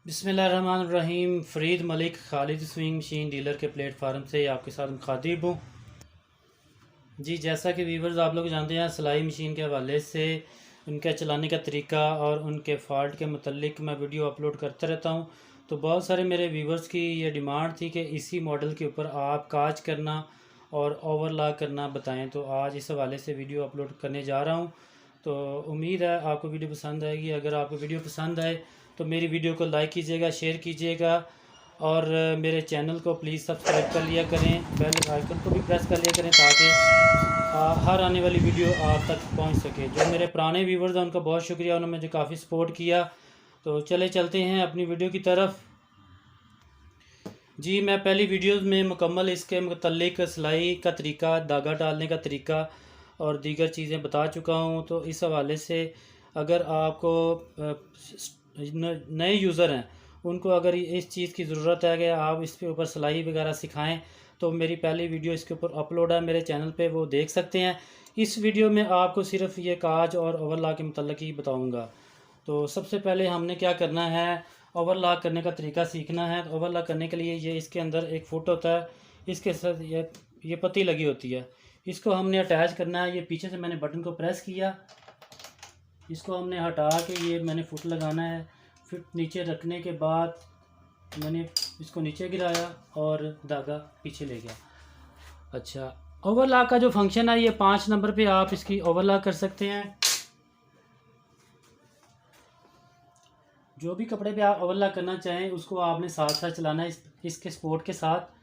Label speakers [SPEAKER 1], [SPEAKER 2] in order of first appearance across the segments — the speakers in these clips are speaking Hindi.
[SPEAKER 1] बिस्मिल्लाहिर्रहमानिर्रहीम। Farid Malik Khalid swing machine dealer के प्लेटफार्म से आपके साथ मुखातिब हूँ। जी, जैसा कि व्यूवर्स आप लोग जानते हैं, सिलाई मशीन के हवाले से उनके चलाने का तरीका और उनके फ़ॉल्ट के मतलब मैं वीडियो अपलोड करता रहता हूँ। तो बहुत सारे मेरे व्यूवर्स की ये डिमांड थी कि इसी मॉडल के ऊपर आप काज करना और ओवरलॉक करना बताएं, तो आज इस हवाले से वीडियो अपलोड करने जा रहा हूँ। तो उम्मीद है आपको वीडियो पसंद आएगी। अगर आपको वीडियो पसंद आए तो मेरी वीडियो को लाइक कीजिएगा, शेयर कीजिएगा और मेरे चैनल को प्लीज़ सब्सक्राइब कर लिया करें, बेल आइकन को भी प्रेस कर लिया करें ताकि हर आने वाली वीडियो आप तक पहुंच सके। जो मेरे पुराने व्यूवर्स हैं उनका बहुत शुक्रिया, उन्होंने मुझे काफ़ी सपोर्ट किया। तो चलते हैं अपनी वीडियो की तरफ। जी, मैं पहली वीडियोस में मुकम्मल इसके मुतल्लिक सिलाई का तरीका, धागा डालने का तरीका और दीगर चीज़ें बता चुका हूँ। तो इस हवाले से अगर आपको नए यूज़र हैं, उनको अगर इस चीज़ की ज़रूरत है कि आप इसके ऊपर सिलाई वगैरह सिखाएं, तो मेरी पहली वीडियो इसके ऊपर अपलोड है मेरे चैनल पे, वो देख सकते हैं। इस वीडियो में आपको सिर्फ ये काज और ओवरलॉक के मतलब ही बताऊंगा। तो सबसे पहले हमने क्या करना है, ओवरलॉक करने का तरीका सीखना है। तो ओवरलॉक करने के लिए ये इसके अंदर एक फुट होता है, इसके साथ ये पत्ती लगी होती है, इसको हमने अटैच करना है। ये पीछे से मैंने बटन को प्रेस किया, इसको हमने हटा के ये मैंने फुट लगाना है। फिट नीचे रखने के बाद मैंने इसको नीचे गिराया और धागा पीछे ले गया। अच्छा, ओवरलॉक का जो फंक्शन है, ये 5 नंबर पे आप इसकी ओवरलॉक कर सकते हैं। जो भी कपड़े पे आप ओवरलॉक करना चाहें उसको आपने साथ साथ चलाना है इसके सपोर्ट के साथ।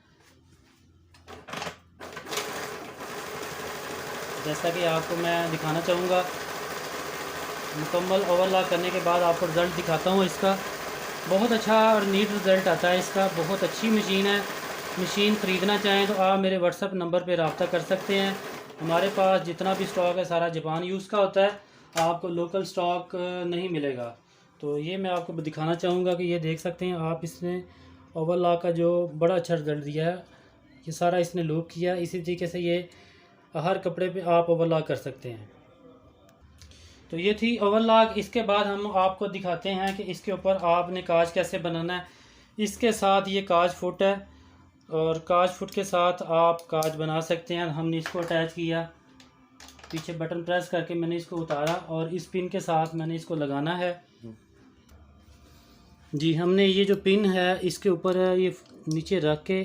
[SPEAKER 1] जैसा कि आपको मैं दिखाना चाहूँगा, मुकम्मल ओवरलॉक करने के बाद आपको रिज़ल्ट दिखाता हूँ इसका। बहुत अच्छा और नीट रिज़ल्ट आता है इसका। बहुत अच्छी मशीन है। मशीन ख़रीदना चाहें तो आप मेरे व्हाट्सअप नंबर पे रब्ता कर सकते हैं। हमारे पास जितना भी स्टॉक है सारा जापान यूज़ का होता है, आपको लोकल स्टॉक नहीं मिलेगा। तो ये मैं आपको दिखाना चाहूँगा कि ये देख सकते हैं आप, इसने ओवरलॉक का जो बड़ा अच्छा रिज़ल्ट दिया है। ये सारा इसने लूप किया, इसी तरीके से ये हर कपड़े पे आप ओवरलॉक कर सकते हैं। तो ये थी ओवरलॉक। इसके बाद हम आपको दिखाते हैं कि इसके ऊपर आपने काज कैसे बनाना है। इसके साथ ये काज फुट है और काज फुट के साथ आप काज बना सकते हैं। हमने इसको अटैच किया, पीछे बटन प्रेस करके मैंने इसको उतारा और इस पिन के साथ मैंने इसको लगाना है। जी, हमने ये जो पिन है इसके ऊपर ये नीचे रख के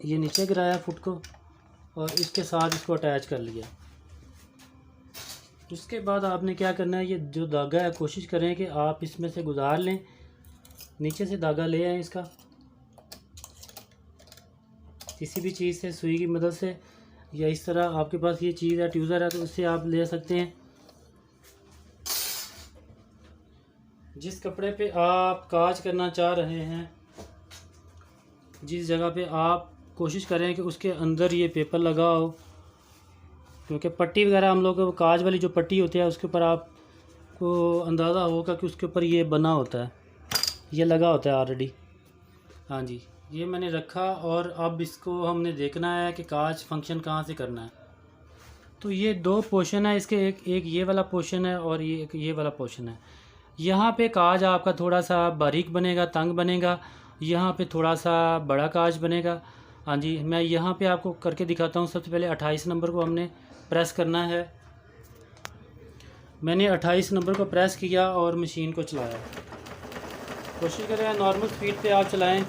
[SPEAKER 1] ये नीचे गिराया फुट को और इसके साथ इसको अटैच कर लिया। उसके बाद आपने क्या करना है, ये जो धागा है कोशिश करें कि आप इसमें से गुजार लें, नीचे से धागा ले आएँ इसका, किसी भी चीज़ से, सुई की मदद से, या इस तरह आपके पास ये चीज़ है ट्यूज़र है तो उससे आप ले सकते हैं। जिस कपड़े पे आप काज करना चाह रहे हैं, जिस जगह पे आप कोशिश करें कि उसके अंदर ये पेपर लगा हो, क्योंकि पट्टी वगैरह हम लोग काज वाली जो पट्टी होती है उसके ऊपर आपको अंदाज़ा होगा कि उसके ऊपर ये बना होता है, ये लगा होता है ऑलरेडी। हाँ जी, ये मैंने रखा और अब इसको हमने देखना है कि काज फंक्शन कहाँ से करना है। तो ये 2 पोर्शन है इसके, एक ये वाला पोर्शन है और ये वाला पोर्शन है। यहाँ पे काज आपका थोड़ा सा बारीक बनेगा, तंग बनेगा, यहाँ पे थोड़ा सा बड़ा काज बनेगा। हाँ जी, मैं यहाँ पे आपको करके दिखाता हूँ। सबसे पहले 28 नंबर को हमने प्रेस करना है। मैंने 28 नंबर को प्रेस किया और मशीन को चलाया। कोशिश करें नॉर्मल स्पीड पे आप चलाएं।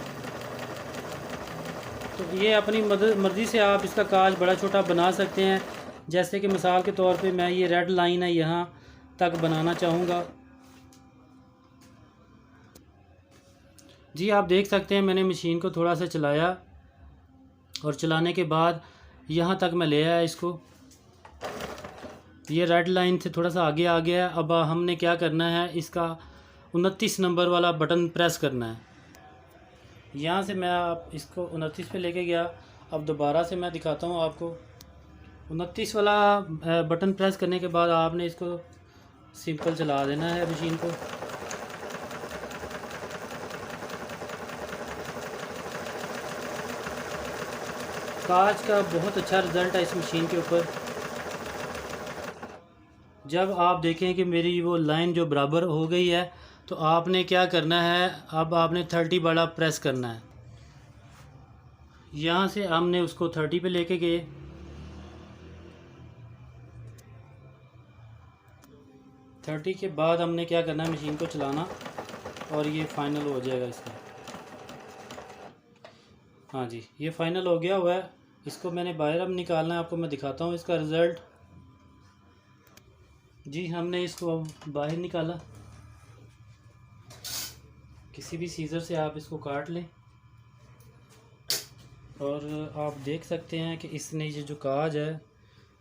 [SPEAKER 1] तो ये अपनी मर्ज़ी से आप इसका काज बड़ा छोटा बना सकते हैं। जैसे कि मिसाल के तौर पे मैं ये रेड लाइन है यहाँ तक बनाना चाहूँगा। जी, आप देख सकते हैं मैंने मशीन को थोड़ा सा चलाया और चलाने के बाद यहाँ तक मैं ले आया इसको। ये रेड लाइन से थोड़ा सा आगे आ गया। अब हमने क्या करना है, इसका 29 नंबर वाला बटन प्रेस करना है। यहाँ से मैं आप इसको 29 पे लेके गया। अब दोबारा से मैं दिखाता हूँ आपको। 29 वाला बटन प्रेस करने के बाद आपने इसको सिंपल चला देना है मशीन को। काज का बहुत अच्छा रिज़ल्ट है इस मशीन के ऊपर। जब आप देखें कि मेरी वो लाइन जो बराबर हो गई है तो आपने क्या करना है, अब आपने 30 वाला प्रेस करना है। यहाँ से हमने उसको 30 पे लेके गए, थर्टी के बाद हमने क्या करना है, मशीन को चलाना और ये फाइनल हो जाएगा इसका। हाँ जी, ये फाइनल हो गया हुआ है। इसको मैंने बाहर अब निकालना है, आपको मैं दिखाता हूँ इसका रिज़ल्ट। जी हमने इसको अब बाहर निकाला, किसी भी सीज़र से आप इसको काट लें और आप देख सकते हैं कि इसने ये जो काज है,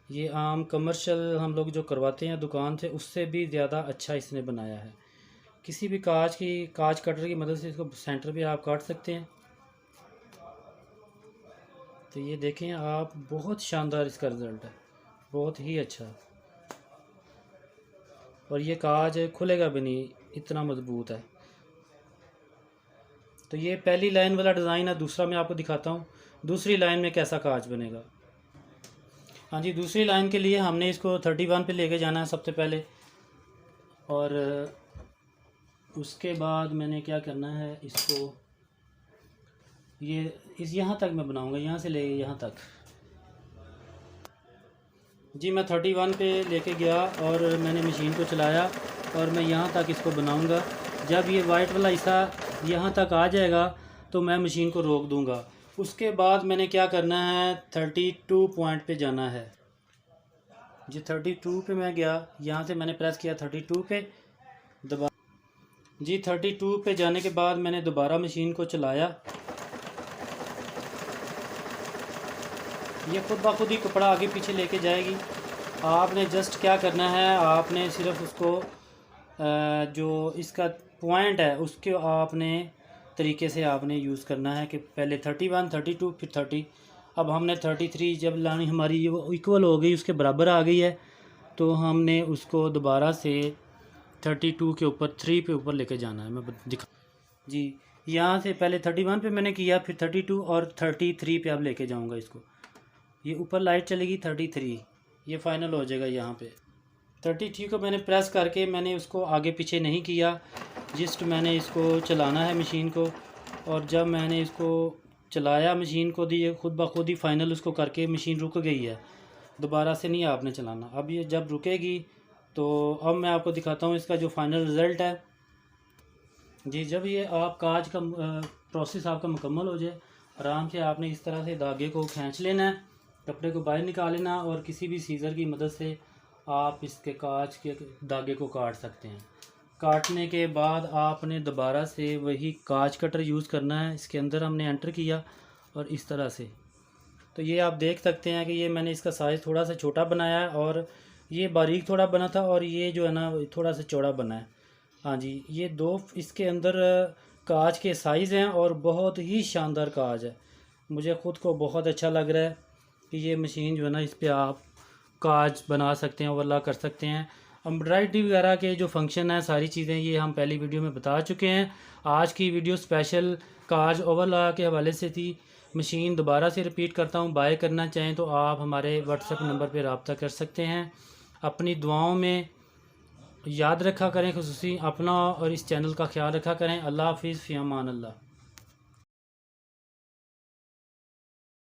[SPEAKER 1] ये आम कमर्शियल हम लोग जो करवाते हैं दुकान से, उससे भी ज़्यादा अच्छा इसने बनाया है। किसी भी काज कटर की मदद से इसको सेंटर पे आप काट सकते हैं। तो ये देखें आप, बहुत शानदार इसका रिज़ल्ट है, बहुत ही अच्छा। और ये काज खुलेगा भी नहीं, इतना मजबूत है। तो ये पहली लाइन वाला डिज़ाइन है। दूसरा मैं आपको दिखाता हूँ दूसरी लाइन में कैसा काज बनेगा। हाँ जी, दूसरी लाइन के लिए हमने इसको 31 पे लेके जाना है सबसे पहले, और उसके बाद मैंने क्या करना है, इसको ये यहाँ तक मैं बनाऊंगा, यहाँ से ले यहाँ तक। जी मैं 31 पे लेके गया और मैंने मशीन को चलाया और मैं यहाँ तक इसको बनाऊंगा। जब ये वाइट वाला हिस्सा यहाँ तक आ जाएगा तो मैं मशीन को रोक दूंगा। उसके बाद मैंने क्या करना है, 32 पॉइंट पे जाना है। जी 32 पे मैं गया, यहाँ से मैंने प्रेस किया 32 पे दोबारा। जी 32 पे जाने के बाद मैंने दोबारा मशीन को चलाया। ये खुद ब खुद ही कपड़ा आगे पीछे लेके जाएगी। आपने जस्ट क्या करना है, आपने सिर्फ उसको जो इसका पॉइंट है उसके आपने तरीके से आपने यूज़ करना है कि पहले 31, 32 फिर 30। अब हमने 33 जब लानी हमारी वो इक्वल हो गई, उसके बराबर आ गई है, तो हमने उसको दोबारा से 32 के ऊपर 3 पे ऊपर लेके जाना है। मैं दिखा जी, यहाँ से पहले 31 पे मैंने किया, फिर 32 और 33 पे अब लेके जाऊँगा इसको। ये ऊपर लाइट चलेगी 33, ये फाइनल हो जाएगा यहाँ पे। 33 को मैंने प्रेस करके मैंने उसको आगे पीछे नहीं किया, जस्ट मैंने इसको चलाना है मशीन को। और जब मैंने इसको चलाया मशीन को, दी खुद ब खुद ही फाइनल उसको करके मशीन रुक गई है, दोबारा से नहीं आपने चलाना। अब ये जब रुकेगी तो अब मैं आपको दिखाता हूँ इसका जो फाइनल रिज़ल्ट है। जी जब ये आप काज का प्रोसेस आपका मुकम्मल हो जाए, आराम से आपने इस तरह से धागे को खींच लेना है, कपड़े को बाहर निकाल लेना और किसी भी सीज़र की मदद से आप इसके काज के धागे को काट सकते हैं। काटने के बाद आपने दोबारा से वही काज कटर यूज़ करना है। इसके अंदर हमने एंटर किया और इस तरह से, तो ये आप देख सकते हैं कि ये मैंने इसका साइज़ थोड़ा सा छोटा बनाया है और ये बारीक थोड़ा बना था और ये जो है ना थोड़ा सा चौड़ा बना है। हाँ जी, ये दो इसके अंदर काज के साइज़ हैं और बहुत ही शानदार काज है। मुझे ख़ुद को बहुत अच्छा लग रहा है कि ये मशीन जो है ना, इस पर आप काज बना सकते हैं, ओवरलॉक कर सकते हैं। एम्ब्रॉयडरी वगैरह के जो फंक्शन है, सारी चीज़ें ये हम पहली वीडियो में बता चुके हैं। आज की वीडियो स्पेशल काज ओवरलॉक के हवाले से थी। मशीन दोबारा से रिपीट करता हूँ, बाय करना चाहें तो आप हमारे व्हाट्सएप नंबर पर रब्ता कर सकते हैं। अपनी दुआओं में याद रखा करें, खुसूसी अपना और इस चैनल का ख्याल रखा करें। अल्लाह हाफिज़, फ़ी अमान अल्लाह।